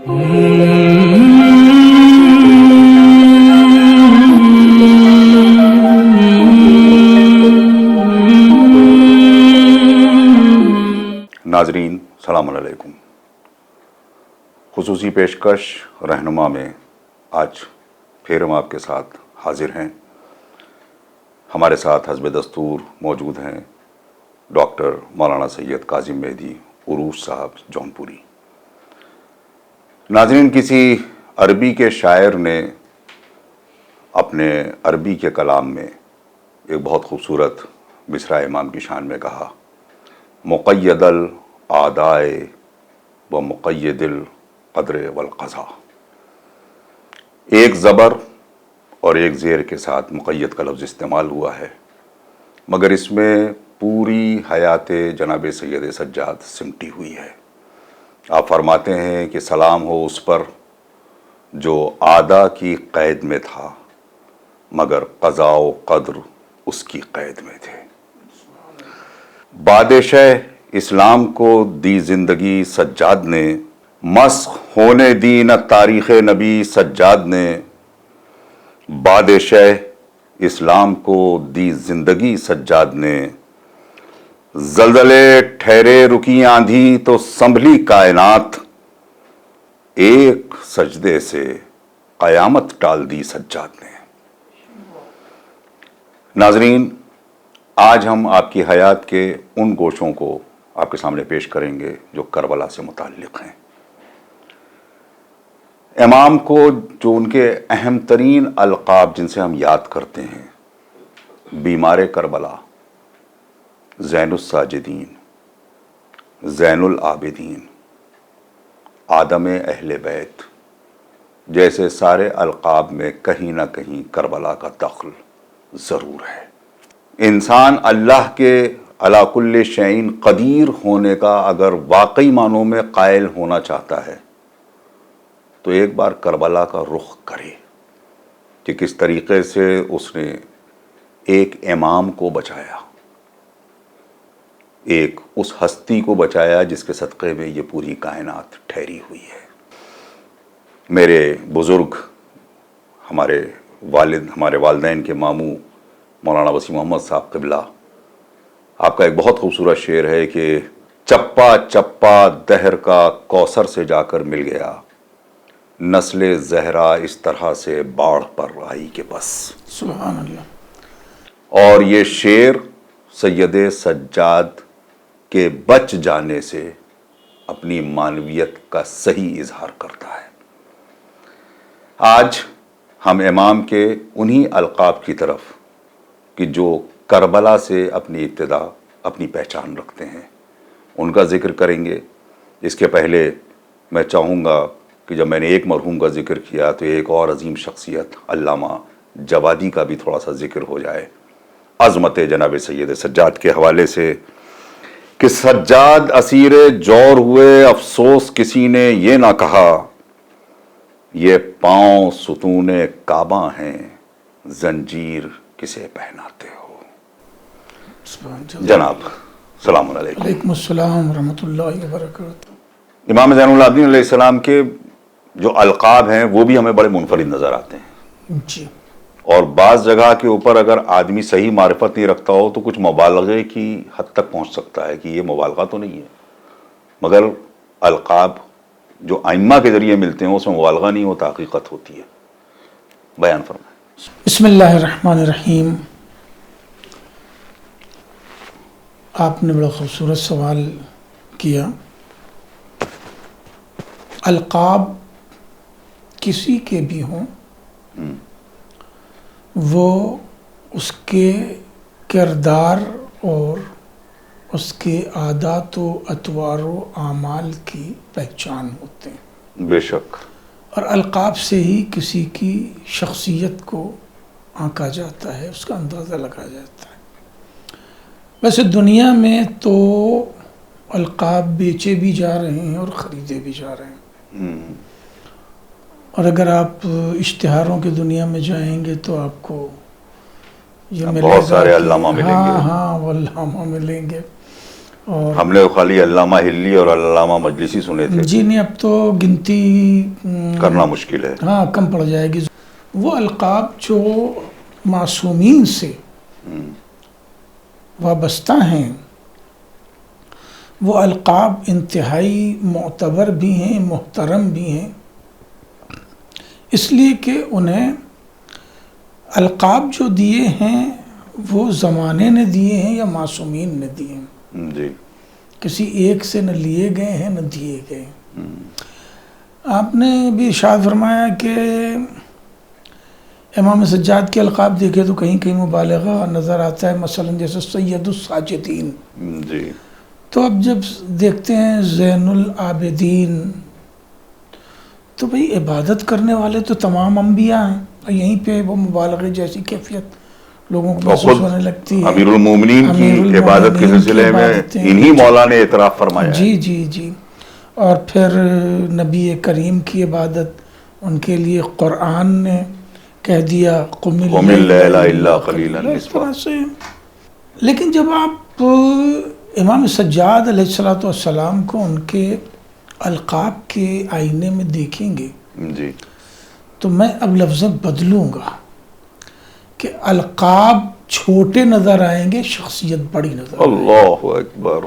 ناظرین السلام علیکم۔ خصوصی پیشکش رہنما میں آج پھر ہم آپ کے ساتھ حاضر ہیں۔ ہمارے ساتھ حسب دستور موجود ہیں ڈاکٹر مولانا سید کاظم مہدی عروش صاحب جونپوری۔ ناظرین، کسی عربی کے شاعر نے اپنے عربی کے کلام میں ایک بہت خوبصورت مصرع امام کی شان میں کہا، مقید الاعداء و مقید القدر والقضاء۔ ایک زبر اور ایک زیر کے ساتھ مقید کا لفظ استعمال ہوا ہے، مگر اس میں پوری حیات جناب سید سجاد سمٹی ہوئی ہے۔ آپ فرماتے ہیں کہ سلام ہو اس پر جو اعداء کی قید میں تھا، مگر قضاء و قدر اس کی قید میں تھے۔ بادشاہ اسلام کو دی زندگی سجاد نے، مسخ ہونے دی نہ تاریخ نبی سجاد نے۔ بادشاہ اسلام کو دی زندگی سجاد نے، زلزلے ٹھہرے رکی آندھی تو سنبھلی کائنات، ایک سجدے سے قیامت ٹال دی سجاد نے۔ ناظرین، آج ہم آپ کی حیات کے ان گوشوں کو آپ کے سامنے پیش کریں گے جو کربلا سے متعلق ہیں۔ امام کو جو ان کے اہم ترین القاب جن سے ہم یاد کرتے ہیں، بیمار کربلا، زین الساجدین، زین العابدین، آدم اہل بیت جیسے سارے القاب میں کہیں نہ کہیں کربلا کا دخل ضرور ہے۔ انسان اللہ کے علی کل شیء قدیر ہونے کا اگر واقعی معنوں میں قائل ہونا چاہتا ہے تو ایک بار کربلا کا رخ کرے کہ کس طریقے سے اس نے ایک امام کو بچایا، ایک اس ہستی کو بچایا جس کے صدقے میں یہ پوری کائنات ٹھہری ہوئی ہے۔ میرے بزرگ، ہمارے والد، ہمارے والدین کے ماموں مولانا وسیم محمد صاحب قبلہ، آپ کا ایک بہت خوبصورت شعر ہے کہ چپا چپا دہر کا کوثر سے جا کر مل گیا، نسل زہرا اس طرح سے باڑھ پر آئی کہ بس۔ سبحان اللہ۔ اور یہ شعر سید سجاد کے بچ جانے سے اپنی معنویت کا صحیح اظہار کرتا ہے۔ آج ہم امام کے انہی القاب کی طرف کہ جو کربلا سے اپنی ابتدا، اپنی پہچان رکھتے ہیں، ان کا ذکر کریں گے۔ اس کے پہلے میں چاہوں گا کہ جب میں نے ایک مرحوم کا ذکر کیا تو ایک اور عظیم شخصیت علامہ جوادی کا بھی تھوڑا سا ذکر ہو جائے، عظمت جناب سید سجاد کے حوالے سے کہ سجاد اسیر جور ہوئے، افسوس کسی نے یہ نہ کہا، یہ پاؤں ستون کعبہ ہیں، زنجیر کسے پہناتے ہو۔ جناب السلام علیکم۔ وعلیکم السلام ورحمۃ اللہ وبرکاتہ۔ امام زین العابدین علیہ السلام کے جو القاب ہیں وہ بھی ہمیں بڑے منفرد نظر آتے ہیں، جی، اور بعض جگہ کے اوپر اگر آدمی صحیح معرفت نہیں رکھتا ہو تو کچھ مبالغے کی حد تک پہنچ سکتا ہے کہ یہ مبالغہ تو نہیں ہے، مگر القاب جو ائمہ کے ذریعے ملتے ہیں اس میں مبالغہ نہیں ہوتا، حقیقت ہوتی ہے۔ بیان فرمائیں۔ بسم اللہ الرحمن الرحیم۔ آپ نے بڑا خوبصورت سوال کیا۔ القاب کسی کے بھی ہوں، وہ اس کے کردار اور اس کے عادات و اطوار و اعمال کی پہچان ہوتے ہیں۔ بے شک۔ اور القاب سے ہی کسی کی شخصیت کو آنکا جاتا ہے، اس کا اندازہ لگا جاتا ہے۔ ویسے دنیا میں تو القاب بیچے بھی جا رہے ہیں اور خریدے بھی جا رہے ہیں، اور اگر آپ اشتہاروں کی دنیا میں جائیں گے تو آپ کو یہ ملے گا، بہت سارے علامہ ملیں گے۔ ہاں وہ علامہ ملیں گے، اور ہم نے خالی علامہ ہلی اور علامہ مجلسی سنے تھے، جی نہیں، اب تو گنتی کرنا مشکل ہے۔ ہاں کم پڑ جائے گی۔ وہ القاب جو معصومین سے وابستہ ہیں، وہ القاب انتہائی معتبر بھی ہیں، محترم بھی ہیں، اس لیے کہ انہیں القاب جو دیے ہیں وہ زمانے نے دیے ہیں یا معصومین نے دیے ہیں، جی کسی ایک سے نہ لیے گئے ہیں نہ دیے گئے۔ آپ نے بھی ارشاد فرمایا کہ امام سجاد کے القاب دیکھے تو کہیں کہیں مبالغہ نظر آتا ہے، مثلا جیسے سید الساجدین، جی تو اب جب دیکھتے ہیں زین العابدین، تو بھئی عبادت کرنے والے تو تمام انبیاء ہیں، اور یہیں پہ وہ مبالغے جیسی کیفیت لوگوں کو اور محسوس خود ہونے لگتی ہے۔ امیر المومنین کی عبادت کے سلسلے میں انہی مولا نے اعتراف فرمایا ہے۔ جی جی جی، اور پھر نبی کریم کی عبادت ان کے لیے قرآن نے کہہ دیا قم اللیل الا قلیلا اس طرح سے۔ لیکن جب آپ امام سجاد علیہ السلام کو ان کے القاب کے آئینے میں دیکھیں گے جی تو میں اب لفظیں بدلوں گا کہ القاب چھوٹے نظر آئیں گے، شخصیت بڑی نظر آئیں گے۔ اللہ اکبر،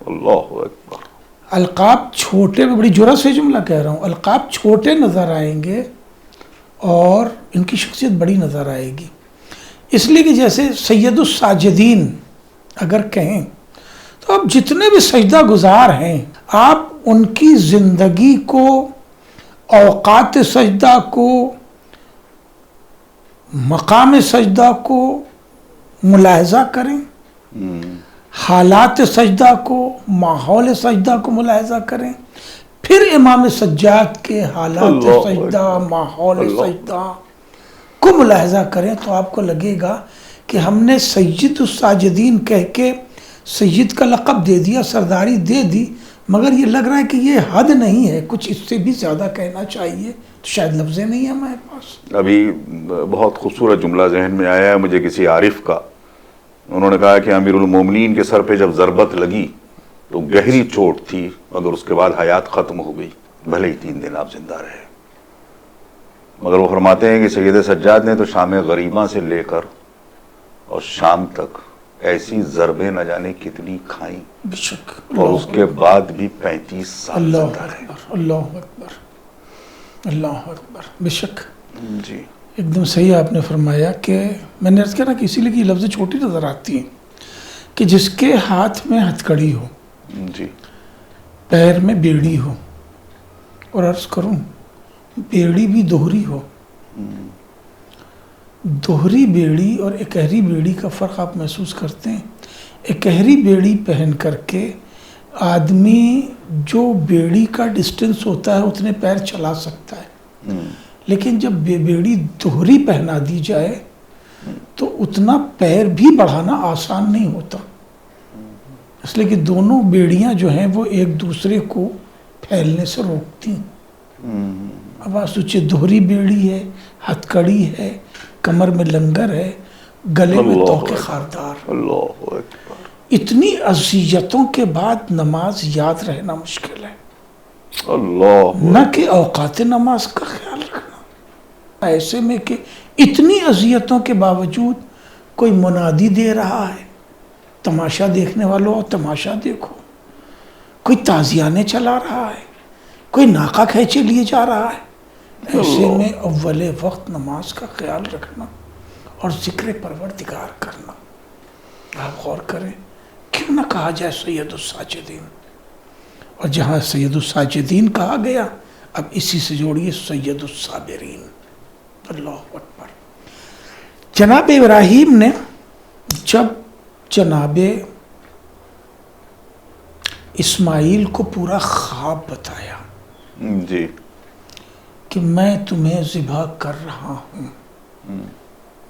اللہ اکبر۔ القاب چھوٹے، میں بڑی جرأت سے جملہ کہہ رہا ہوں، القاب چھوٹے نظر آئیں گے اور ان کی شخصیت بڑی نظر آئے گی، اس لیے کہ جیسے سید الساجدین اگر کہیں تو اب جتنے بھی سجدہ گزار ہیں، آپ ان کی زندگی کو، اوقات سجدہ کو، مقام سجدہ کو ملاحظہ کریں، حالات سجدہ کو، ماحول سجدہ کو ملاحظہ کریں، پھر امام سجاد کے حالات سجدہ، ماحول سجدہ کو ملاحظہ کریں تو آپ کو لگے گا کہ ہم نے سید الساجدین کہہ کے سید کا لقب دے دیا، سرداری دے دی، مگر یہ لگ رہا ہے کہ یہ حد نہیں ہے، کچھ اس سے بھی زیادہ کہنا چاہیے، تو شاید لفظیں نہیں ہیں ہمارے پاس۔ ابھی بہت خوبصورت جملہ ذہن میں آیا ہے مجھے کسی عارف کا، انہوں نے کہا کہ امیر المومنین کے سر پہ جب ضربت لگی تو گہری چوٹ تھی، مگر اس کے بعد حیات ختم ہو گئی، بھلے ہی 3 دن آپ زندہ رہے۔ مگر وہ فرماتے ہیں کہ سید سجاد نے تو شام غریباں سے لے کر اور شام تک ایسی ضربیں نہ جانے کتنی کھائیں، بے شک، اور اس کے بعد بھی 35 سال اللہ زندہ رہے۔ اکبر، اللہ اکبر، اللہ اکبر، بے شک، جی ایک دم صحیح آپ نے فرمایا کہ میں نے عرض کیا نا کہ اسی لیے کہ یہ لفظیں چھوٹی نظر آتی ہیں، کہ جس کے ہاتھ میں ہتھکڑی ہو، جی پیر میں بیڑی ہو، اور عرض کروں بیڑی بھی دوہری ہو، دوہری بیڑی اور اکہری بیڑی کا فرق آپ محسوس کرتے ہیں؟ اکہری بیڑی پہن کر کے آدمی جو بیڑی کا ڈسٹنس ہوتا ہے اتنے پیر چلا سکتا ہے، لیکن جب بیڑی دوہری پہنا دی جائے تو اتنا پیر بھی بڑھانا آسان نہیں ہوتا، اس لیے کہ دونوں بیڑیاں جو ہیں وہ ایک دوسرے کو پھیلنے سے روکتی ہیں۔ اب آپ سوچئے دوہری بیڑی ہے، ہتھکڑی ہے، کمر میں لنگر ہے، گلے میں توق خاردار، اللہ اکبر، اتنی اذیتوں کے بعد نماز یاد رہنا مشکل ہے، اللہ نہ کہ اوقات نماز کا خیال رکھنا، ایسے میں کہ اتنی اذیتوں کے باوجود کوئی منادی دے رہا ہے، تماشا دیکھنے والوں تماشا دیکھو، کوئی تازیانے چلا رہا ہے، کوئی ناکہ کھینچے لیے جا رہا ہے، ایسے میں اول وقت نماز کا خیال رکھنا اور ذکر پروردگار کرنا۔ آپ غور کریں، کیوں نہ کہا جائے سید الساجدین، اور جہاں سید الساجدین کہا گیا اب اسی سے جوڑیے سید الصابرین۔ اللہ اکبر۔ جناب ابراہیم نے جب جناب اسماعیل کو پورا خواب بتایا جی کہ میں تمہیں ذبح کر رہا ہوں،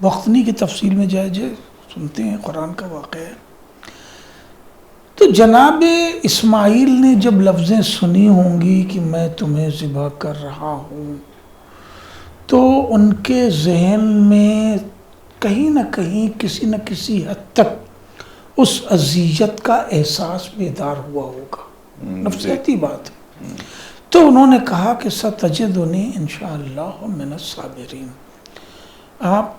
وقت نہیں کہ تفصیل میں جائے سنتے ہیں، قرآن کا واقعہ ہے، تو جناب اسماعیل نے جب لفظیں سنی ہوں گی کہ میں تمہیں ذبح کر رہا ہوں، تو ان کے ذہن میں کہیں نہ کہیں کسی نہ کسی حد تک اس اذیت کا احساس بیدار ہوا ہوگا، نفسیاتی بات ہے۔ تو انہوں نے کہا کہ ستجدنی انشاءاللہ من الصابرین، آپ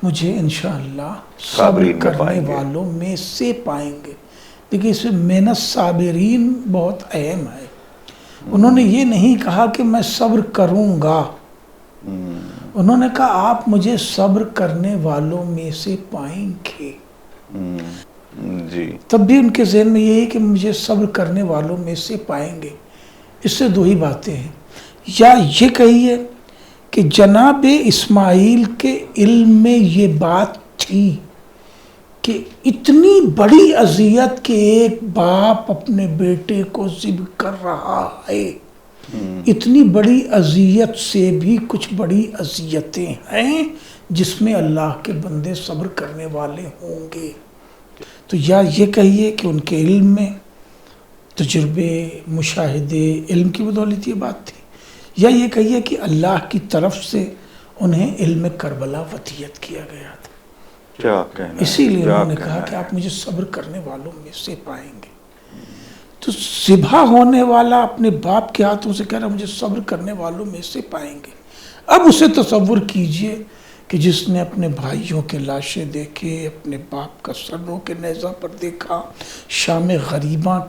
مجھے انشاءاللہ صبر صابرین میں کرنے پائیں گے۔ والوں میں سے پائیں گے۔ دیکھیے اس میں من الصابرین بہت اہم ہے۔ انہوں نے یہ نہیں کہا کہ میں صبر کروں گا، انہوں نے کہا آپ مجھے صبر کرنے والوں میں سے پائیں گے۔ جی تب بھی ان کے ذہن میں یہ ہے کہ مجھے صبر کرنے والوں میں سے پائیں گے۔ اس سے دو ہی باتیں ہیں، یا یہ کہیے کہ جناب اسماعیل کے علم میں یہ بات تھی کہ اتنی بڑی اذیت کہ ایک باپ اپنے بیٹے کو ذبح کر رہا ہے، اتنی بڑی اذیت سے بھی کچھ بڑی اذیتیں ہیں جس میں اللہ کے بندے صبر کرنے والے ہوں گے۔ تو یا یہ کہیے کہ ان کے علم میں تجربے، مشاہدے، علم کی بدولت یہ بات تھی، یا یہ کہیے کہ اللہ کی طرف سے انہیں علم کربلا وصیت کیا گیا تھا، کیا کہنا ہے، اسی لیے کیا انہوں نے کہنا کہا ہے۔ کہ آپ مجھے صبر کرنے والوں میں سے پائیں گے۔ تو ذبح ہونے والا اپنے باپ کے ہاتھوں سے کہہ رہا مجھے صبر کرنے والوں میں سے پائیں گے۔ اب اسے تصور کیجئے کہ جس نے اپنے بھائیوں کے لاشیں دیکھے، اپنے باپ کا سروں کے نیزہ پر دیکھا، شام غریباں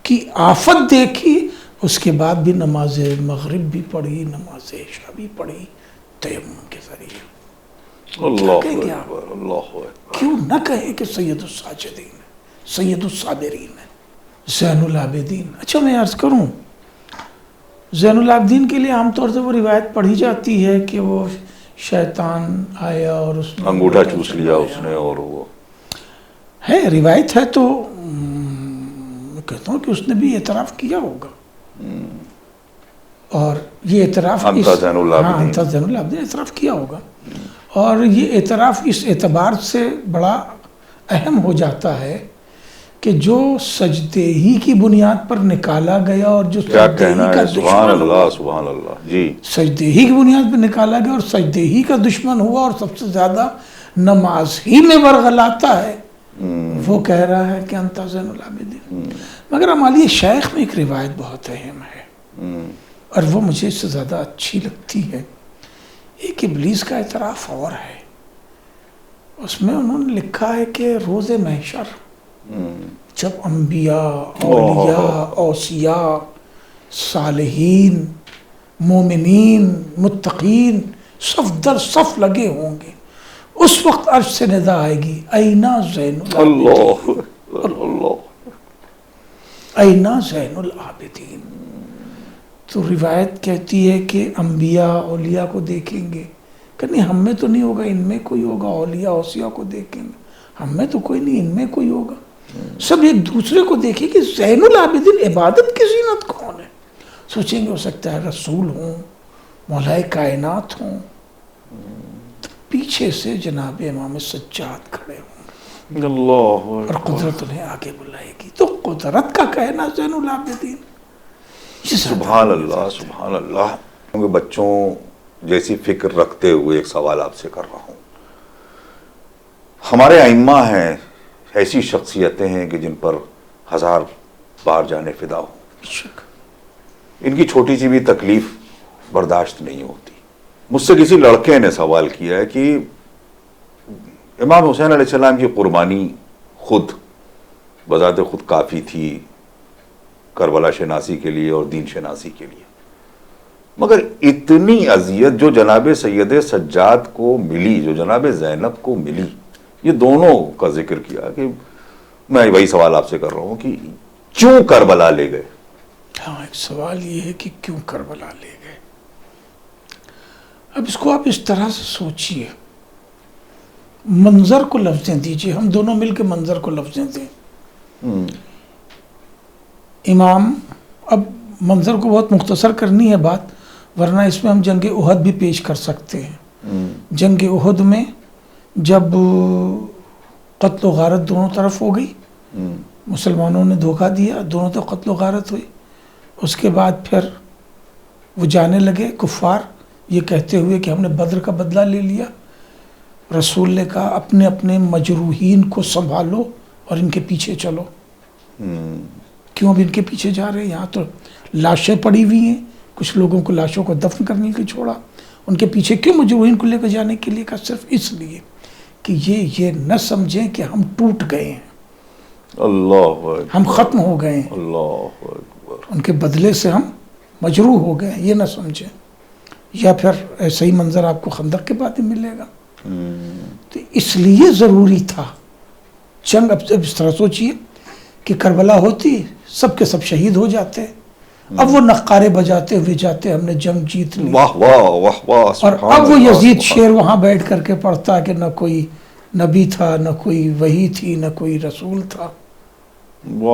کی آفت دیکھی، اس کے بعد بھی نماز مغرب بھی پڑھی، نماز عشاء بھی پڑھی تیمم کے ذریعے۔ اللہ کہیں گے آپ؟ اکبر، اللہ اکبر۔ کیوں نہ کہیں کہ سید الساجدین ہے، سید الصابرین ہے، زین العابدین۔ اچھا میں عرض کروں، زین العابدین کے لیے عام طور سے وہ روایت پڑھی جاتی ہے کہ وہ شیطان آیا اور اس نے انگوٹھا چوس لیا اس نے، اور وہ ہے روایت ہے، تو میں کہتا ہوں کہ اس نے بھی اعتراف کیا ہوگا، اور یہ اعتراف انت زین العابدین۔ ہاں، انت زین العابدین اعتراف کیا ہوگا، اور یہ اعتراف اس اعتبار سے بڑا اہم ہو جاتا ہے کہ جو سجدے ہی کی بنیاد پر نکالا گیا اور جو کیا سجدے کہنا ہی کا ہے، سبحان دشمن ہوا، اللہ سبحان اللہ۔ جی سجدے ہی کی بنیاد پر نکالا گیا اور سجدے ہی کا دشمن ہوا اور سب سے زیادہ نماز ہی میں ورغلاتا ہے، وہ کہہ رہا ہے کہ انت زین العابدین۔ مگر ہماری شیخ میں ایک روایت بہت اہم ہے اور وہ مجھے اس سے زیادہ اچھی لگتی ہے۔ ایک ابلیس کا اعتراف اور ہے، اس میں انہوں نے لکھا ہے کہ روز محشر جب انبیاء، اولیاء، اوصیاء، صالحین، مومنین، متقین صف در صف لگے ہوں گے، اس وقت عرش سے ندا آئے گی اینا زین العابدین، اللہ اللہ۔ اینا زین العابدین۔ تو روایت کہتی ہے کہ انبیاء اولیاء کو دیکھیں گے کہ نہیں ہم میں تو نہیں ہوگا، ان میں کوئی ہوگا، اولیاء اوصیاء کو دیکھیں گے ہم میں تو کوئی نہیں، ان میں کوئی ہوگا، سب ایک دوسرے کو دیکھیں کہ زین العابدین عبادت کی زینت کون ہے، سوچیں گے ہو سکتا ہے رسول ہوں، مولا کائنات ہوں، تو پیچھے سے جناب امام سجاد کھڑے ہوں اللہ اور قدرت انہیں آگے بلائے گی، تو قدرت کا کہنا زین العابدین، یہ سبحان اللہ سبحان اللہ۔ کیونکہ بچوں جیسی فکر رکھتے ہوئے ایک سوال آپ سے کر رہا ہوں، ہمارے ائمہ ہیں، ایسی شخصیتیں ہیں کہ جن پر ہزار بار جانے فدا ہو، شک ان کی چھوٹی سی بھی تکلیف برداشت نہیں ہوتی۔ مجھ سے کسی لڑکے نے سوال کیا ہے کہ امام حسین علیہ السلام کی قربانی خود بذات خود کافی تھی کربلا شناسی کے لیے اور دین شناسی کے لیے، مگر اتنی اذیت جو جناب سید سجاد کو ملی، جو جناب زینب کو ملی، یہ دونوں کا ذکر کیا کہ میں وہی سوال آپ سے کر رہا ہوں کہ کیوں کربلا لے گئے؟ ہاں، ایک سوال یہ ہے کہ کیوں کربلا لے گئے۔ اب اس کو آپ اس طرح سے سوچئے، منظر کو لفظیں دیجئے، ہم دونوں مل کے منظر کو لفظیں دیں۔ امام، اب منظر کو بہت مختصر کرنی ہے بات، ورنہ اس میں ہم جنگ احد بھی پیش کر سکتے ہیں۔ جنگ احد میں جب قتل و غارت دونوں طرف ہو گئی، مسلمانوں نے دھوکہ دیا، دونوں طرف قتل و غارت ہوئی، اس کے بعد پھر وہ جانے لگے کفار یہ کہتے ہوئے کہ ہم نے بدر کا بدلہ لے لیا۔ رسول نے کہا اپنے اپنے مجروحین کو سنبھالو اور ان کے پیچھے چلو. کیوں اب ان کے پیچھے جا رہے ہیں؟ یہاں تو لاشیں پڑی ہوئی ہیں، کچھ لوگوں کو لاشوں کو دفن کرنے کے لیے چھوڑا، ان کے پیچھے کیوں مجروحین کو لے کر جانے کے لیے؟ کہا صرف اس لیے کہ یہ نہ سمجھیں کہ ہم ٹوٹ گئے ہیں، اللہ ہم ختم ہو گئے ہیں، اللہ اکبر. ان کے بدلے سے ہم مجروح ہو گئے ہیں، یہ نہ سمجھیں. یا پھر ایسا ہی منظر آپ کو خندق کے بعد ہی ملے گا. تو اس لیے ضروری تھا جنگ. اب اس طرح سوچیے کہ کربلا ہوتی سب کے سب شہید ہو جاتے، اب وہ نقارے بجاتے ہوئے جاتے ہم نے جنگ جیت لی. واہ واہ واہ واہ. اور اب وہ یزید شیر وہاں بیٹھ کر کے پڑھتا کہ نہ کوئی نبی تھا، نہ کوئی وحی تھی، نہ کوئی رسول تھا،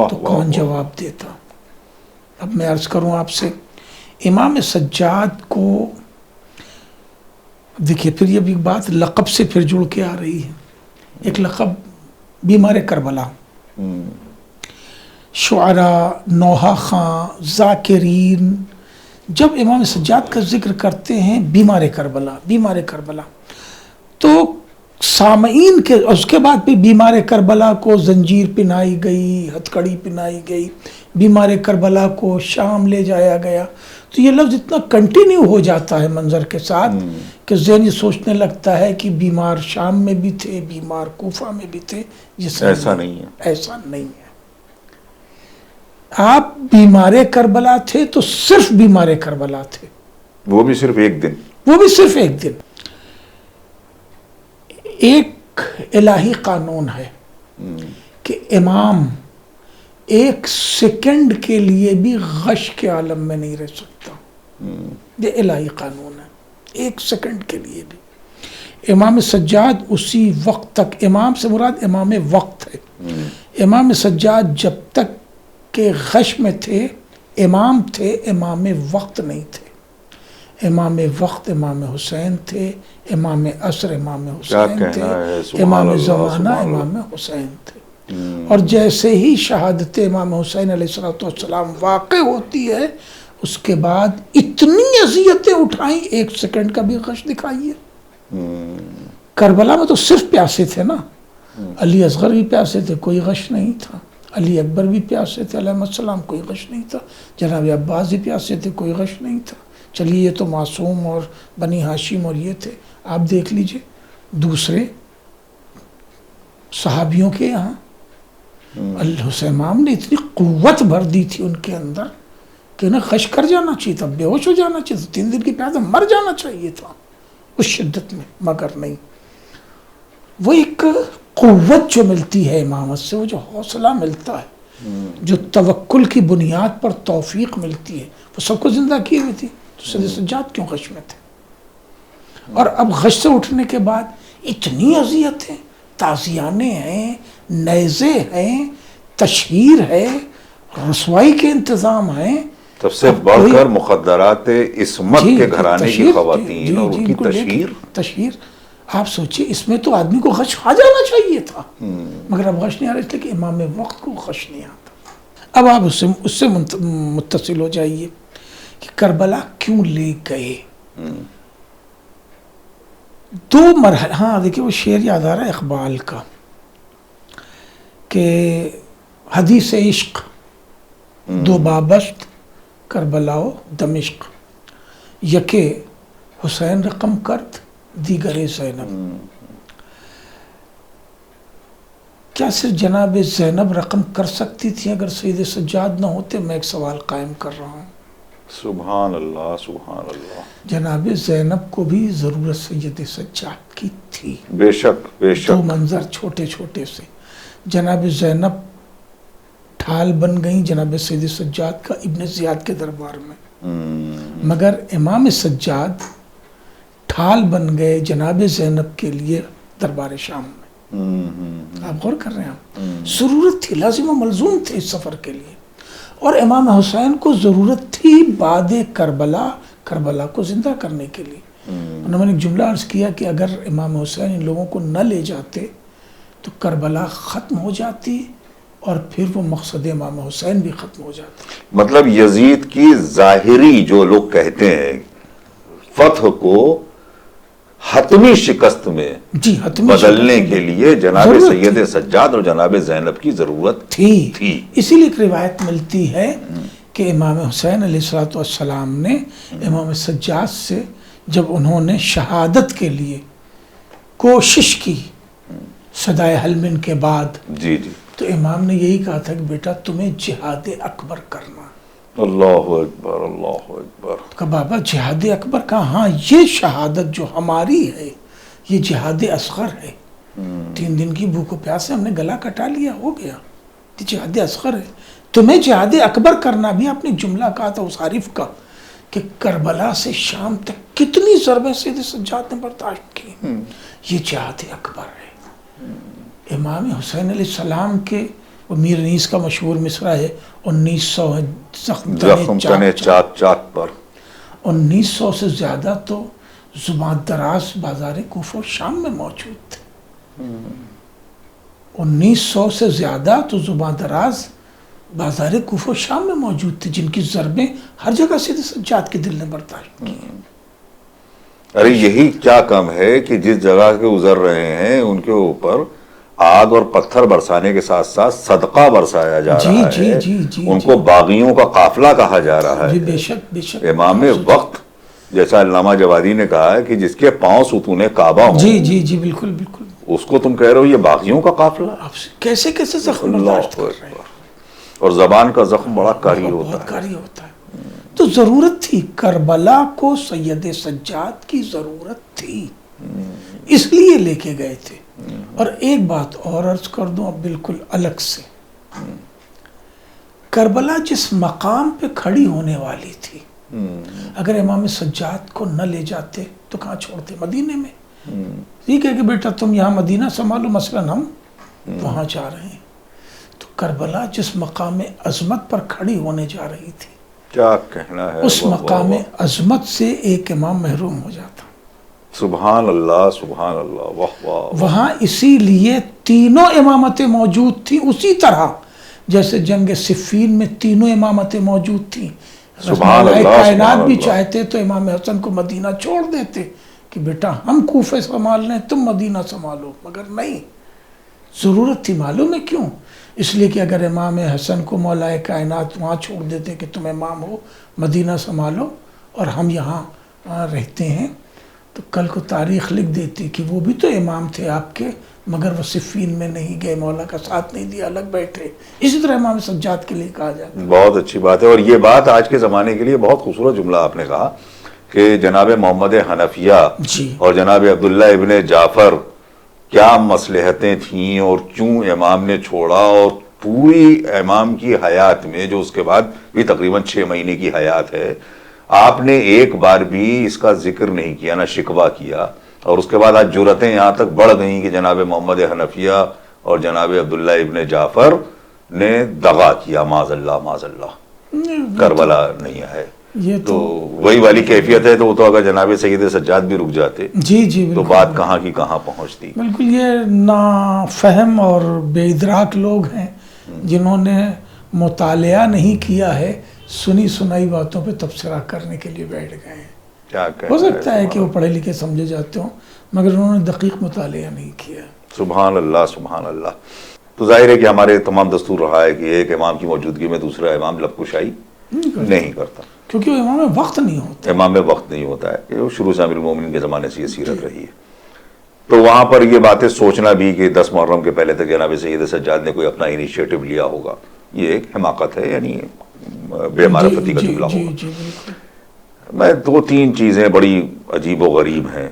تو کون جواب دیتا؟ اب میں عرض کروں آپ سے، امام سجاد کو دیکھیے، پھر یہ بھی بات لقب سے پھر جڑ کے آ رہی ہے. ایک لقب بیمار کربلا. شعراء، نوحہ خاں، ذاکرین جب امام سجاد کا ذکر کرتے ہیں بیمار کربلا، بیمار کربلا، تو سامعین کے اس کے بعد بھی بیمار کربلا کو زنجیر پہنائی گئی، ہتھکڑی پہنائی گئی، بیمار کربلا کو شام لے جایا گیا. تو یہ لفظ اتنا کنٹینیو ہو جاتا ہے منظر کے ساتھ کہ ذہن یہ سوچنے لگتا ہے کہ بیمار شام میں بھی تھے، بیمار کوفہ میں بھی تھے. ایسا نہیں ہے، ایسا نہیں ہے. آپ بیمار کربلا تھے تو صرف بیمار کربلا تھے، وہ بھی صرف ایک دن، وہ بھی صرف ایک دن. ایک الہی قانون ہے کہ امام ایک سیکنڈ کے لیے بھی غش کے عالم میں نہیں رہ سکتا. یہ الہی قانون ہے، ایک سیکنڈ کے لیے بھی. امام سجاد اسی وقت تک، امام سے مراد امام وقت ہے، امام سجاد جب تک کہ غش میں تھے امام تھے، امام وقت نہیں تھے. امام وقت امام حسین تھے، امام عصر امام حسین تھے، امام زمانہ امام حسین تھے. اور جیسے ہی شہادت امام حسین علیہ السلام واقع ہوتی ہے، اس کے بعد اتنی اذیتیں اٹھائیں، ایک سیکنڈ کا بھی غش دکھائیے. کربلا میں تو صرف پیاسے تھے نا، علی اصغر بھی پیاسے تھے، کوئی غش نہیں تھا. علی اکبر بھی پیاسے تھے علیہ السلام، کوئی غش نہیں تھا. جناب عباس بھی پیاسے تھے، کوئی غش نہیں تھا. چلیے یہ تو معصوم اور بنی ہاشم اور یہ تھے. آپ دیکھ لیجئے دوسرے صحابیوں کے یہاں حسین امام نے اتنی قوت بھر دی تھی ان کے اندر کہ انہیں غش کر جانا چاہیے تھا، بے ہوش ہو جانا چاہیے تھا، 3 دن کی پیاس میں مر جانا چاہیے تھا اس شدت میں، مگر نہیں. وہ ایک قوت جو ملتی ہے امامت سے، وہ جو حوصلہ ملتا ہے، جو توکل کی بنیاد پر توفیق ملتی ہے، وہ سب کو زندہ کی ہوئی تھی. تو سید سجاد کیوں غش میں تھے؟ اور اب غش سے اٹھنے کے بعد اتنی اذیتیں، تازیانے ہیں، نیزے ہیں، تشہیر ہے، رسوائی کے انتظام ہیں. سب سے بڑھ کر مخدرات عصمت کے گھرانے کی خواتین اور ان کی تشہیر. آپ سوچئے اس میں تو آدمی کو غش آ جانا چاہیے تھا، مگر اب غش نہیں آ رہا، اس لیے کہ امام وقت کو غش نہیں آتا. اب آپ اس سے متصل ہو جائیے کہ کربلا کیوں لے گئے. 2 مرحلے. ہاں دیکھیں وہ شعر یاد آ رہا ہے اقبال کا کہ حدیث عشق 2 بابست کربلا و دمشق، یکے حسین رقم کرد دیگر زینب. کیا صرف جناب زینب رقم کر سکتی تھی اگر سید سجاد نہ ہوتے؟ میں ایک سوال قائم کر رہا ہوں. سبحان اللہ سبحان اللہ. جناب زینب کو بھی ضرورت سید سجاد کی تھی، بے شک بے شک. 2 منظر چھوٹے چھوٹے سے. جناب زینب ڈھال بن گئیں جناب سید سجاد کا ابن زیاد کے دربار میں، مگر امام سجاد ڈھال بن گئے جناب زینب کے لیے دربار شام میں. آپ غور کر رہے ہیں؟ ضرورت تھی، لازم و ملزوم تھے اس سفر کے لیے. اور امام حسین کو ضرورت تھی بعد کربلا کو زندہ کرنے کے لیے. میں نے ایک جملہ عرض کیا کہ اگر امام حسین ان لوگوں کو نہ لے جاتے تو کربلا ختم ہو جاتی اور پھر وہ مقصد امام حسین بھی ختم ہو جاتا. مطلب یزید کی ظاہری جو لوگ کہتے ہیں فتح کو حتمی شکست میں جی حتمی بدلنے شکست کے لیے جناب ضرورت سید سجاد اور جناب زینب کی ضرورت تھی. اسی لیے ایک روایت ملتی ہے کہ امام حسین علیہ الصلوۃ والسلام نے امام سجاد سے جب انہوں نے شہادت کے لیے کوشش کی صدائے حلمن کے بعد، جی جی تو امام نے یہی کہا تھا کہ بیٹا تمہیں جہاد اکبر کرنا. اللہ اکبر اللہ اکبر. کہ بابا جہاد اکبر کا، ہاں یہ شہادت جو ہماری ہے یہ جہاد اصغر ہے. 3 دن کی بھوک و پیاس سے ہم نے گلا کٹا لیا، ہو گیا، یہ جہاد اصغر ہے. تمہیں جہاد اکبر کرنا بھی آپ نے جملہ کہا تھا اس عارف کا کہ کربلا سے شام تک کتنی ضربیں سید سجاد نے برداشت کی، یہ جہاد اکبر ہے. امام حسین علیہ السلام کے وہ میر انیس کا مشہور مصرع ہے 1900 زخم تنے چاک چاک پر. 1900 سے زیادہ تو زبان دراز بازار کوفہ و شام میں موجود تھے. 1900 سے زیادہ تو زبان دراز بازار کوفہ و شام میں موجود تھے جن کی ضربیں ہر جگہ سید سجاد کے دل نے برداشت کی. ارے یہی کیا کم ہے کہ جس جگہ کے گزر رہے ہیں ان کے اوپر آگ اور پتھر برسانے کے ساتھ ساتھ صدقہ برسایا جا جی رہا جی ہے. جی جی ان کو باغیوں کا قافلہ کہا جا رہا جی ہے. بے شک بے شک. امام وقت جیسا علامہ جوادی نے کہا ہے کہ جس کے پاؤں ستون کعبہ ہوں، جی جی جی بالکل بالکل. اس کو تم کہہ رہے ہو یہ باغیوں کا قافلہ. آپ سے کیسے کیسے زخم اللہ برداشت کر رہے ہیں. اکبر. اور زبان کا زخم بڑا کاری ہوتا بہت ہے. کاری ہوتا ہے. تو ضرورت تھی، کربلا کو سید سجاد کی ضرورت تھی، اس لیے لے کے گئے تھے. اور ایک بات اور عرض کر دوں اب بالکل الگ سے، کربلا جس مقام پہ کھڑی ہونے والی تھی، اگر امام سجاد کو نہ لے جاتے تو کہاں چھوڑتے؟ مدینے میں. یہ کہ بیٹا تم یہاں مدینہ سنبھالو، مثلا ہم وہاں جا رہے ہیں. تو کربلا جس مقام عظمت پر کھڑی ہونے جا رہی تھی، کیا کہنا ہے. اس مقام عظمت سے ایک امام محروم ہو جاتا. سبحان اللہ سبحان اللہ. واہ واہ. وہاں اسی لیے تینوں امامتیں موجود تھیں، اسی طرح جیسے جنگ صفین میں تینوں امامتیں موجود تھیں. سبحان اللہ کائنات سبحان بھی اللہ. چاہتے تو امام حسن کو مدینہ چھوڑ دیتے کہ بیٹا ہم کوفے سنبھال لیں تم مدینہ سنبھالو، مگر نہیں، ضرورت تھی. معلوم ہے کیوں؟ اس لیے کہ اگر امام حسن کو مولا کائنات وہاں چھوڑ دیتے کہ تم امام ہو مدینہ سنبھالو اور ہم یہاں رہتے ہیں، تو کل کو تاریخ لکھ دیتی کہ وہ بھی تو امام تھے آپ کے مگر وہ صفین میں نہیں گئے، مولا کا ساتھ نہیں دیا، الگ بیٹھے. اسی طرح امام سجاد کے لیے کہا جاتا ہے. بہت اچھی بات ہے. اور یہ بات آج کے زمانے کے لیے بہت خوبصورت جملہ آپ نے کہا کہ جناب محمد حنفیہ جی اور جناب عبداللہ ابن جعفر کیا مصلحتیں تھیں اور کیوں امام نے چھوڑا. اور پوری امام کی حیات میں جو اس کے بعد بھی تقریباً 6 مہینے کی حیات ہے، آپ نے ایک بار بھی اس کا ذکر نہیں کیا، نہ شکوہ کیا. اور اس کے بعد آج جرتیں یہاں تک بڑھ گئیں کہ جناب محمد حنفیہ اور جناب عبداللہ ابن جعفر نے دغا کیا. معاذ اللہ معاذ اللہ. کربلا نہیں ہے یہ تو وہی والی کیفیت ہے. تو وہ تو اگر جناب سید سجاد بھی رک جاتے جی جی تو بالکل بات کہاں کی کہاں پہنچتی. بالکل. یہ نافہم اور بے ادراک لوگ ہیں جنہوں نے مطالعہ نہیں کیا ہے، سنی سنائی باتوں پہ تبصرہ کرنے کے لیے بیٹھ گئے ہیں. کیا ہو سکتا ہے کہ وہ پڑھے لکھے سمجھے جاتے ہوں مگر انہوں نے دقیق مطالعہ نہیں کیا. سبحان اللہ سبحان اللہ. تو ظاہر ہے کہ ہمارے تمام دستور رہا ہے کہ ایک امام کی موجودگی میں دوسرا امام لب کشائی نہیں کرتا، کیونکہ وہ امام وقت نہیں ہوتا. امام میں وقت نہیں ہوتا ہے. یہ شروع سے امیر المومنین کے زمانے سے یہ سیرت رہی ہے. تو وہاں پر یہ باتیں سوچنا بھی کہ 10 محرم کے پہلے تک جناب سید سجاد نے کوئی اپنا انیشیٹو لیا ہوگا، یہ ایک حماقت ہے، یعنی بے معرفتی کا جملہ ہوگا. جی بالکل. میں 2-3 چیزیں بڑی عجیب و غریب ہیں.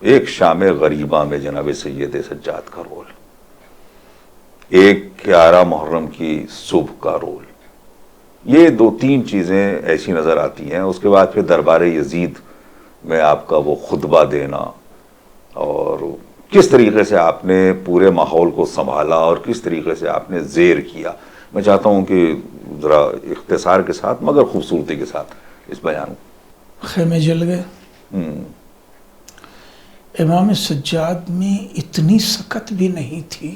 ایک شام غریبہ میں جناب سید سجاد کا رول، ایک 11 محرم کی صبح کا رول. یہ 2-3 چیزیں ایسی نظر آتی ہیں. اس کے بعد پھر دربار یزید میں آپ کا وہ خطبہ دینا اور کس طریقے سے آپ نے پورے ماحول کو سنبھالا اور کس طریقے سے آپ نے زیر کیا. میں چاہتا ہوں کہ ذرا اختصار کے ساتھ مگر خوبصورتی کے ساتھ اس بیان. خیمے جل گئے. امام سجاد میں اتنی سکت بھی نہیں تھی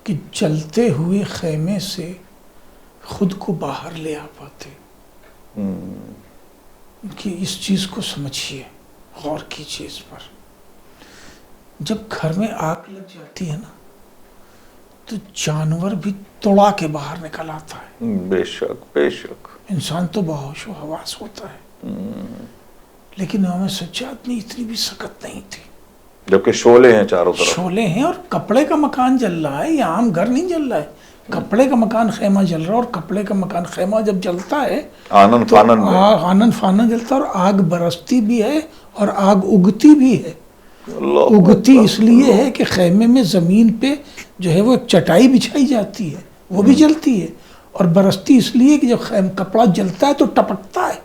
کہ جلتے ہوئے خیمے سے خود کو باہر لے آ پاتے. کہ اس چیز کو سمجھیے، غور کیجیے اس پر. جب گھر میں آگ لگ جاتی ہے نا تو جانور بھی توڑا کے باہر نکل آتا ہے. بے شک بے شک. انسان تو باہوش و حواس ہوتا ہے. لیکن امام سجاد میں اتنی بھی سکت نہیں تھی. جبکہ شعلے ہیں چاروں طرف. شعلے ہیں اور کپڑے کا مکان جل رہا ہے, یہ عام گھر نہیں جل رہا ہے. کپڑے کا مکان خیمہ جل رہا ہے, اور کپڑے کا مکان خیمہ جب جلتا ہے آنن تو فانن میں. آنن فانن جلتا ہے, اور آگ برستی بھی ہے اور آگ اگتی بھی ہے. اللہ اگتی اس لیے ہے کہ خیمے میں زمین پہ جو ہے وہ ایک چٹائی بچھائی جاتی ہے, وہ بھی جلتی ہے. اور برستی اس لیے کہ جب کپڑا جلتا ہے تو ٹپکتا ہے.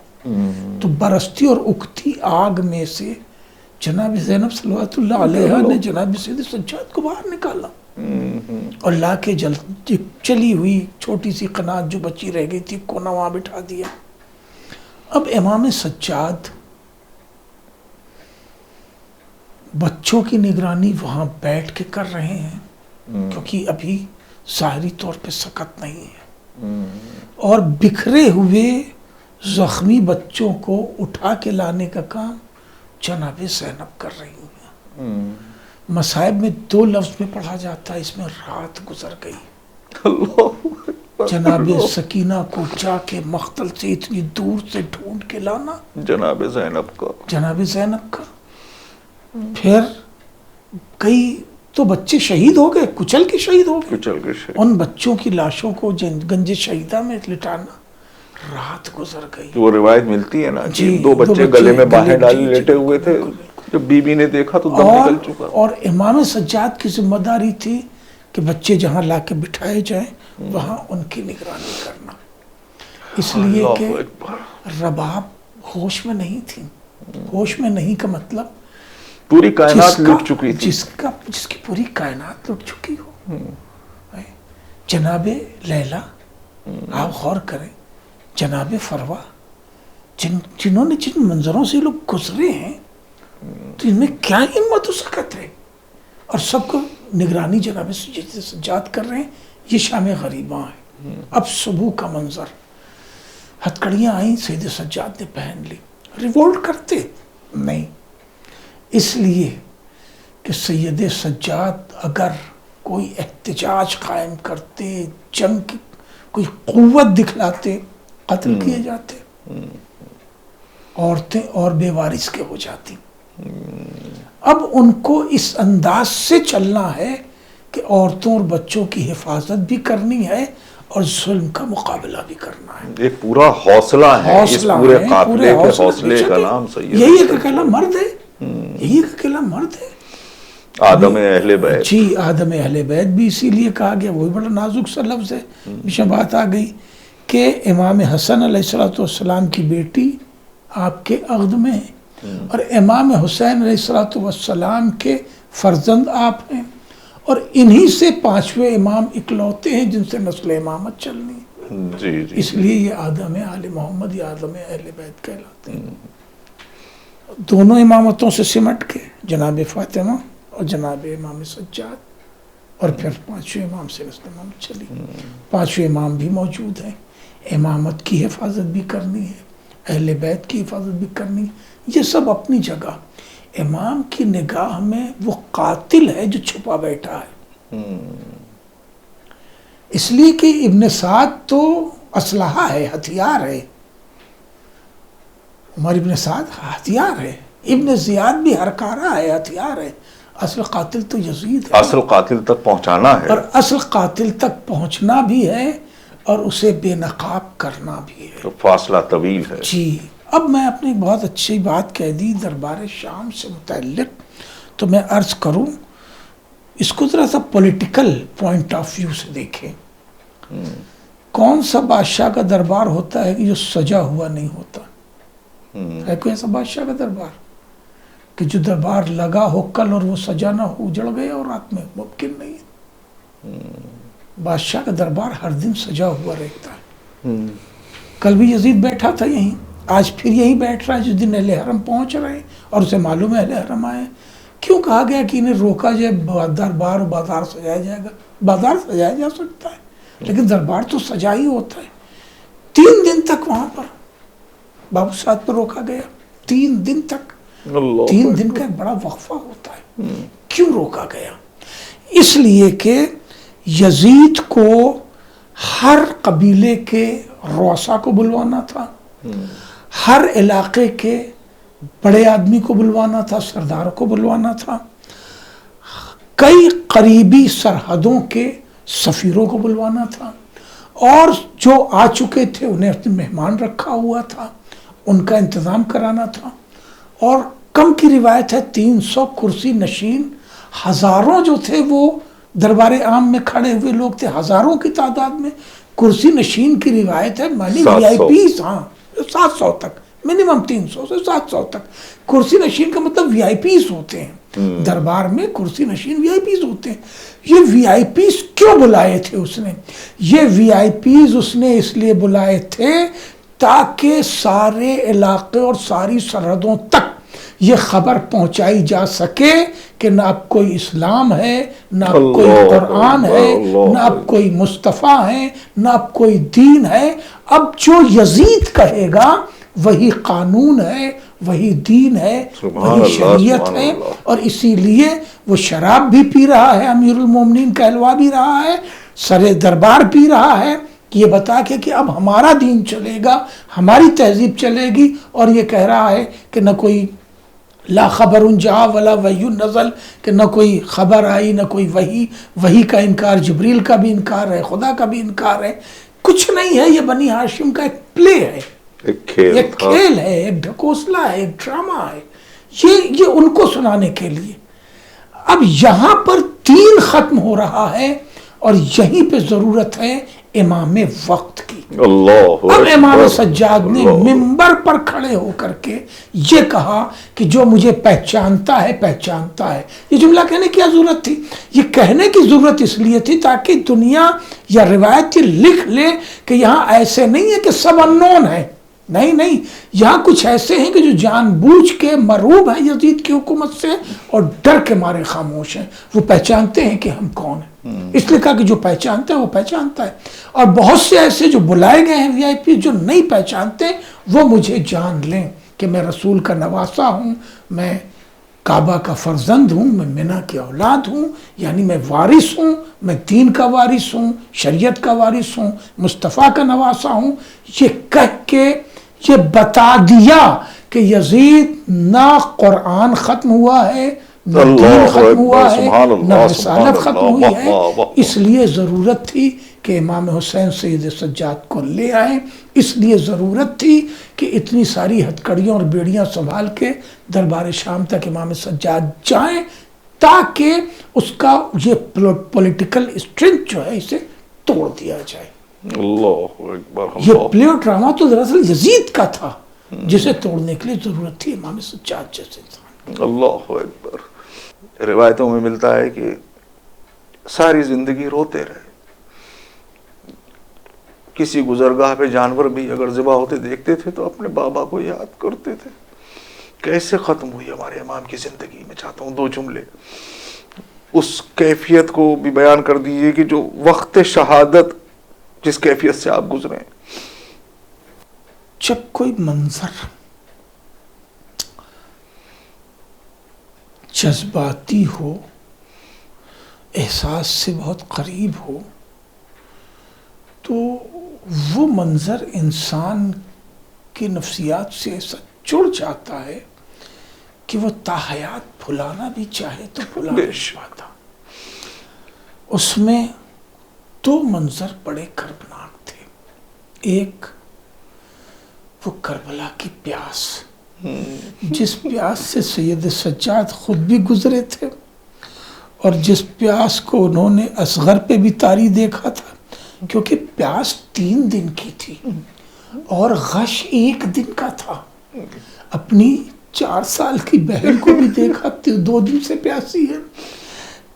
تو برستی اور اگتی آگ میں سے جناب زینب صلوات اللہ علیہ نے جناب سید سجاد کو باہر نکالا اور لا کے چلی ہوئی چھوٹی سی قنات جو بچی رہ گئی تھی کونا وہاں بٹھا دیا. اب امام سجاد بچوں کی نگرانی وہاں بیٹھ کے کر رہے ہیں, کیونکہ ابھی ظاہری طور پہ سکت نہیں ہے, اور بکھرے ہوئے زخمی بچوں کو اٹھا کے لانے کا کام جناب زینب کر رہی ہیں. مصائب میں 2 لفظ میں پڑھا جاتا ہے, اس میں رات گزر گئی. جناب سکینہ کو جا کے مقتل سے اتنی دور سے ڈھونڈ کے لانا جناب زینب کا. جناب زینب کا. پھر کئی تو بچے شہید ہو گئے, کچل کے شہید ہو گئے. کچل کے شہید. ان بچوں کی لاشوں کو گنج شہیدہ میں لٹانا. رات گزر گئی. وہ روایت ملتی ہے نا کہ جی, 2 بچے گلے میں باہیں ڈالے جی, لیٹے ہوئے تھے. جب بی بی نے دیکھا تو دم نکل چکا. اور امام سجاد کی ذمہ داری تھی کہ بچے جہاں لا کے بٹھائے جائیں وہاں ان کی نگرانی کرنا. اس لیے کہ رباب ہوش میں نہیں تھی. ہوش میں نہیں کا مطلب پوری کائنات لٹ چکی تھی. جس کی پوری کائنات لٹ چکی ہو. جناب لیلا, آپ غور کریں, جناب فروا, جنہوں نے جن منظروں سے لوگ گزرے ہیں تو ان میں کیا ہمت و سکت ہے, اور سب کو نگرانی جناب سجاد کر رہے ہیں. یہ شام غریباں ہے. اب صبح کا منظر, ہتھکڑیاں آئیں, سید سجاد نے پہن لی. ریوولٹ کرتے نہیں, اس لیے کہ سید سجاد اگر کوئی احتجاج قائم کرتے, جنگ کی کوئی قوت دکھلاتے, قتل کیے جاتے, عورتیں اور بے وارث کے ہو جاتی. اب ان کو اس انداز سے چلنا ہے کہ عورتوں اور بچوں کی حفاظت بھی کرنی ہے اور ظلم کا مقابلہ بھی کرنا ہے. ایک پورا حوصلہ ہے اس پورے قافلے کے حوصلے کا نام سید. یہی ایک اکیلا مرد ہے, یہی ایک اکیلا مرد ہے. آدم اہل بیت. جی, آدم اہل بیت بھی اسی لیے کہا گیا, وہی بڑا نازک سا لفظ ہے. بیچ بات آ گئی کہ امام حسن علیہ السلام کی بیٹی آپ کے عقد میں ہے, اور امام حسین علیہ السلام کے فرزند آپ ہیں, اور انہی سے 5ویں امام اکلوتے ہیں جن سے نسل امامت چلنی ہے. جی جی. اس لیے یہ آدم آل محمد یا آدم اہل بیت کہلاتے ہیں. دونوں امامتوں سے سمٹ کے جناب فاطمہ اور جناب امام سجاد, اور پھر 5ویں امام سے نسل امامت چلی. 5ویں امام بھی موجود ہیں. امامت کی حفاظت بھی کرنی ہے, اہل بیت کی حفاظت بھی کرنی ہے. یہ سب اپنی جگہ. امام کی نگاہ میں وہ قاتل ہے جو چھپا بیٹھا ہے. اس لیے کہ ابن سعد تو اسلحہ ہے, ہتھیار ہے. عمر ابن سعد ہتھیار ہے. ابن زیاد بھی ہرکارہ ہے, ہتھیار ہے. اصل قاتل تو یزید ہے. اصل قاتل تک پہنچانا ہے, اور اصل قاتل تک پہنچنا بھی ہے اور اسے بے نقاب کرنا بھی ہے. تو فاصلہ طویل ہے. جی. اب میں اپنی بہت اچھی بات کہہ دی دربار شام سے متعلق, تو میں عرض کروں اس کو ذرا سا پولیٹیکل پوائنٹ آف ویو سے دیکھیں. کون سا بادشاہ کا دربار ہوتا ہے کہ جو سجا ہوا نہیں ہوتا؟ ہے کوئی ایسا بادشاہ کا دربار کہ جو دربار لگا ہو کل اور وہ سجا نہ ہو, اجڑ گیا اور رات میں؟ ممکن نہیں ہے. بادشاہ کا دربار ہر دن سجا ہوا رہتا ہے. کل بھی یزید بیٹھا تھا یہیں, آج پھر یہیں بیٹھ رہا ہے جس دن اہل حرم پہنچ رہے ہیں, اور اسے معلوم ہے اہل حرم آئے. کیوں کہا گیا کہ انہیں روکا جائے؟ دربار و بازار سجایا جائے گا. بازار سجایا جا سکتا ہے لیکن دربار تو سجا ہی ہوتا ہے. 3 دن تک وہاں پر بابو سعد پر روکا گیا. 3 دن تک. 3 دن کا ایک بڑا وقفہ ہوتا ہے. کیوں روکا گیا؟ اس لیے کہ یزید کو ہر قبیلے کے رؤسا کو بلوانا تھا، ہر علاقے کے بڑے آدمی کو بلوانا تھا، سرداروں کو بلوانا تھا، کئی قریبی سرحدوں کے سفیروں کو بلوانا تھا، اور جو آ چکے تھے انہیں اپنے مہمان رکھا ہوا تھا، ان کا انتظام کرانا تھا۔ اور کم کی روایت ہے 300 کرسی نشین، ہزاروں جو تھے وہ دربار عام میں کھڑے ہوئے لوگ تھے، ہزاروں کی تعداد میں کرسی نشین کی روایت ہے، مانی وی آئی پیز، ہاں 700 تک، منیمم 300 سے 700 تک کرسی نشین کا مطلب وی آئی پیز ہوتے ہیں، دربار میں کرسی نشین وی آئی پیز ہوتے ہیں۔ یہ وی آئی پیز کیوں بلائے تھے اس نے؟ یہ وی آئی پیز اس نے اس لیے بلائے تھے تاکہ سارے علاقے اور ساری سرحدوں تک یہ خبر پہنچائی جا سکے کہ نہ اب کوئی اسلام ہے، نہ اب کوئی قرآن ہے، نہ اب کوئی مصطفیٰ ہے، نہ اب کوئی دین ہے، اب جو یزید کہے گا وہی قانون ہے، وہی دین ہے، وہی شریعت ہے۔ اور اسی لیے وہ شراب بھی پی رہا ہے، امیر المومنین کہلوا بھی رہا ہے، سر دربار پی رہا ہے، یہ بتا کے کہ اب ہمارا دین چلے گا، ہماری تہذیب چلے گی، اور یہ کہہ رہا ہے کہ نہ کوئی لا خبر جاء ولا وحی نزل، کہ نہ کوئی خبر آئی نہ کوئی وحی کا انکار، جبریل کا بھی انکار ہے، خدا کا بھی انکار ہے، کچھ نہیں ہے، یہ بنی ہاشم کا ایک پلے ہے، ایک کھیل ہے، ایک ڈھکوسلا ہے، ایک ڈرامہ ہے، یہ ان کو سنانے کے لیے۔ اب یہاں پر دین ختم ہو رہا ہے، اور یہیں پہ ضرورت ہے امام وقت کی۔ اب امام سجاد نے منبر پر کھڑے ہو کر کے یہ کہا کہ جو مجھے پہچانتا ہے پہچانتا ہے۔ یہ جملہ کہنے کی کیا ضرورت تھی؟ یہ کہنے کی ضرورت اس لیے تھی تاکہ دنیا یا روایت لکھ لے کہ یہاں ایسے نہیں ہے کہ سب اننون ہے، نہیں، یہاں کچھ ایسے ہیں کہ جو جان بوجھ کے مرعوب ہیں یزید کی حکومت سے اور ڈر کے مارے خاموش ہیں، وہ پہچانتے ہیں کہ ہم کون ہیں۔ اس لیے کہا کہ جو پہچانتا ہے وہ پہچانتا ہے، اور بہت سے ایسے جو بلائے گئے ہیں وی آئی پی جو نہیں پہچانتے وہ مجھے جان لیں کہ میں رسول کا نواسا ہوں، میں کعبہ کا فرزند ہوں، میں منہ کی اولاد ہوں، یعنی میں وارث ہوں، میں دین کا وارث ہوں، شریعت کا وارث ہوں، مصطفیٰ کا نواسا ہوں۔ یہ کہہ کے یہ بتا دیا کہ یزید نہ قرآن ختم ہوا ہے، نہ دین ختم ہوا ہے، نہ رسالت ختم ہوئی ہے۔ اس لیے ضرورت تھی کہ امام حسین سید سجاد کو لے آئیں، اس لیے ضرورت تھی کہ اتنی ساری ہتھکڑیاں اور بیڑیاں سنبھال کے دربار شام تک امام سجاد جائیں تاکہ اس کا یہ پولیٹیکل اسٹرینتھ جو ہے اسے توڑ دیا جائے۔ اللہ اکبر۔ یہ پلے اور ڈرامہ تو دراصل یزید کا تھا جسے توڑنے کے لیے ضرورت تھی امام سجاد جیسے انسان۔ اللہ اکبر۔ روایتوں میں ملتا ہے کہ ساری زندگی روتے رہے، کسی گزرگاہ پہ جانور بھی اگر ذبح ہوتے دیکھتے تھے تو اپنے بابا کو یاد کرتے تھے۔ کیسے ختم ہوئی ہمارے امام کی زندگی؟ میں چاہتا ہوں 2 جملے اس کیفیت کو بھی بیان کر دیجئے کہ جو وقت شہادت جس کیفیت سے آپ گزرے ہیں۔ جب کوئی منظر جذباتی ہو، احساس سے بہت قریب ہو، تو وہ منظر انسان کی نفسیات سے ایسا جڑ جاتا ہے کہ وہ تاحیات بھلانا بھی چاہے تو بھلا نہیں پاتا۔ اس میں 2 منظر بڑے کربناک تھے۔ ایک وہ کربلا کی پیاس، جس پیاس سے سید سجاد خود بھی گزرے تھے، اور جس پیاس کو انہوں نے اصغر پہ بھی طاری دیکھا تھا، کیونکہ پیاس 3 دن کی تھی اور غش 1 دن کا تھا۔ اپنی 4 سال کی بہن کو بھی دیکھا 2 دن سے پیاسی ہے،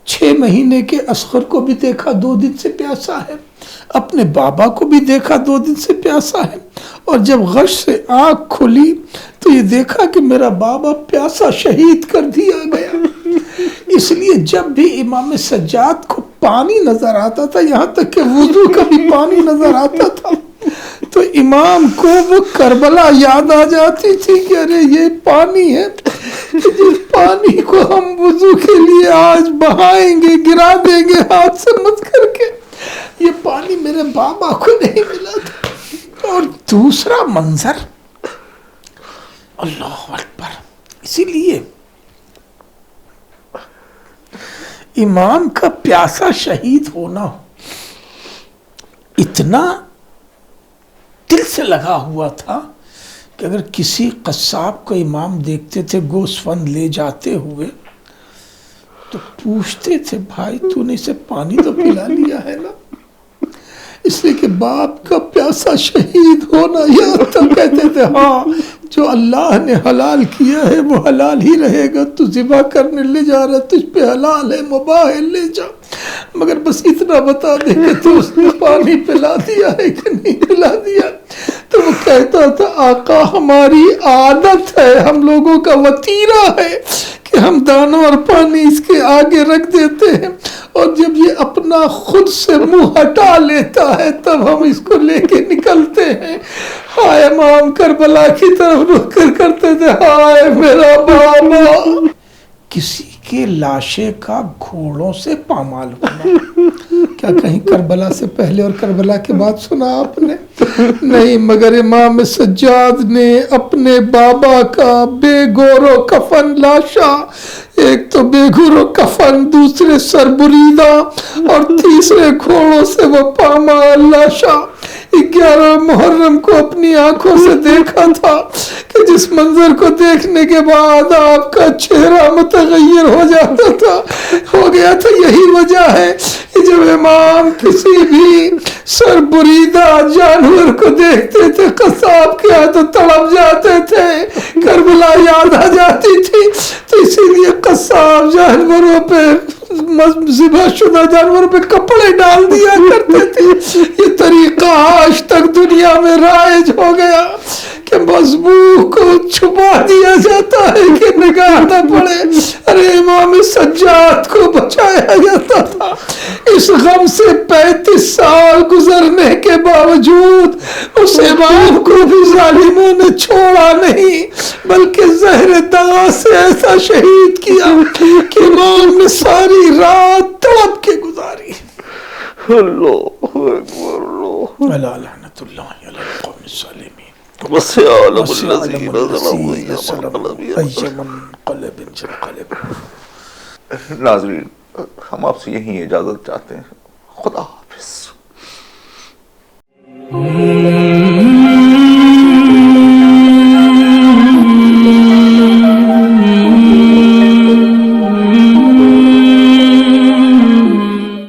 6 مہینے کے اصغر کو بھی دیکھا 2 دن سے پیاسا ہے، اپنے بابا کو بھی دیکھا 2 دن سے پیاسا ہے، اور جب غش سے آنکھ کھلی تو یہ دیکھا کہ میرا بابا پیاسا شہید کر دیا گیا۔ اس لیے جب بھی امام سجاد کو پانی نظر آتا تھا، یہاں تک کہ وضو کا بھی پانی نظر آتا تھا، تو امام کو وہ کربلا یاد آ جاتی تھی کہ ارے یہ پانی ہے، جس پانی کو ہم وضو کے لیے آج بہائیں گے، گرا دیں گے ہاتھ سے مت کر کے، یہ پانی میرے بابا کو نہیں ملا تھا۔ اور دوسرا منظر، اللہ اکبر، اسی لیے امام کا پیاسا شہید ہونا اتنا دل سے لگا ہوا تھا کہ اگر کسی قصاب کو امام دیکھتے تھے گوشت فند لے جاتے ہوئے تو پوچھتے تھے بھائی تو نے اسے پانی تو پلا لیا ہے نا؟ اس لیے کہ باپ کا پیاسا شہید ہونا، یا تو کہتے تھے ہاں جو اللہ نے حلال کیا ہے وہ حلال ہی رہے گا، تو ذبح کرنے لے جا رہا تجھ پہ حلال ہے، مباح ہے، لے جا، مگر بس اتنا بتا دے کہ تو اس نے پانی پلا دیا ہے کہ نہیں پلا دیا۔ تو وہ کہتا تھا آقا ہماری عادت ہے، ہم لوگوں کا وتیرہ ہے کہ ہم دانوں اور پانی اس کے آگے رکھ دیتے ہیں، اور جب یہ اپنا خود سے منہ ہٹا لیتا ہے تب ہم اس کو لے کے نکلتے ہیں۔ ہائے امام کربلا کی طرف رخ کر کرتے تھے، ہائے میرا بابا۔ کسی کے لاشے کا گھوڑوں سے پامال ہونا، کیا کہیں کربلا سے پہلے اور کربلا کے بعد سنا آپ نے؟ نہیں، مگر امام سجاد نے اپنے بابا کا بے گور و کفن لاشا، ایک تو بے گور و کفن، دوسرے سر بریدہ اور تیسرے گھوڑوں سے وہ پامال لاشا 11 محرم کو اپنی آنکھوں سے دیکھا تھا کہ جس منظر کو دیکھنے کے بعد آپ کا چہرہ متغیر ہو جاتا تھا، ہو گیا تھا۔ یہی وجہ ہے کہ جب امام کسی بھی سر بریدہ جانور کو دیکھتے تھے قصاب کے ہاتھ تڑپ جاتے تھے، کربلا یاد آ جاتی تھی، تو اسی لیے قصاب جانوروں پہ، ذبح شدہ جانوروں پہ کپڑے ڈال دیا کرتے تھے۔ یہ طریقہ آج تک دنیا میں رائج ہو گیا کہ مذبوح کو چھپا دیا جاتا ہے کہ نگاہ نہ پڑے۔ ارے امام سجاد کو بچایا جاتا تھا، اس غم سے 35 سال گزرنے کے باوجود اس امام کو بھی ظالموں نے چھوڑا نہیں، بلکہ زہر دغا سے ایسا شہید کیا کہ امام نے ساری رات تڑپ کے گزاری۔ اللہ اکبر، اللہ الا لعنت اللہ علی القوم الظالمین وسعلم الذین ظلموا۔ ناظرین، ہم آپ سے یہی اجازت چاہتے ہیں، خدا حافظ۔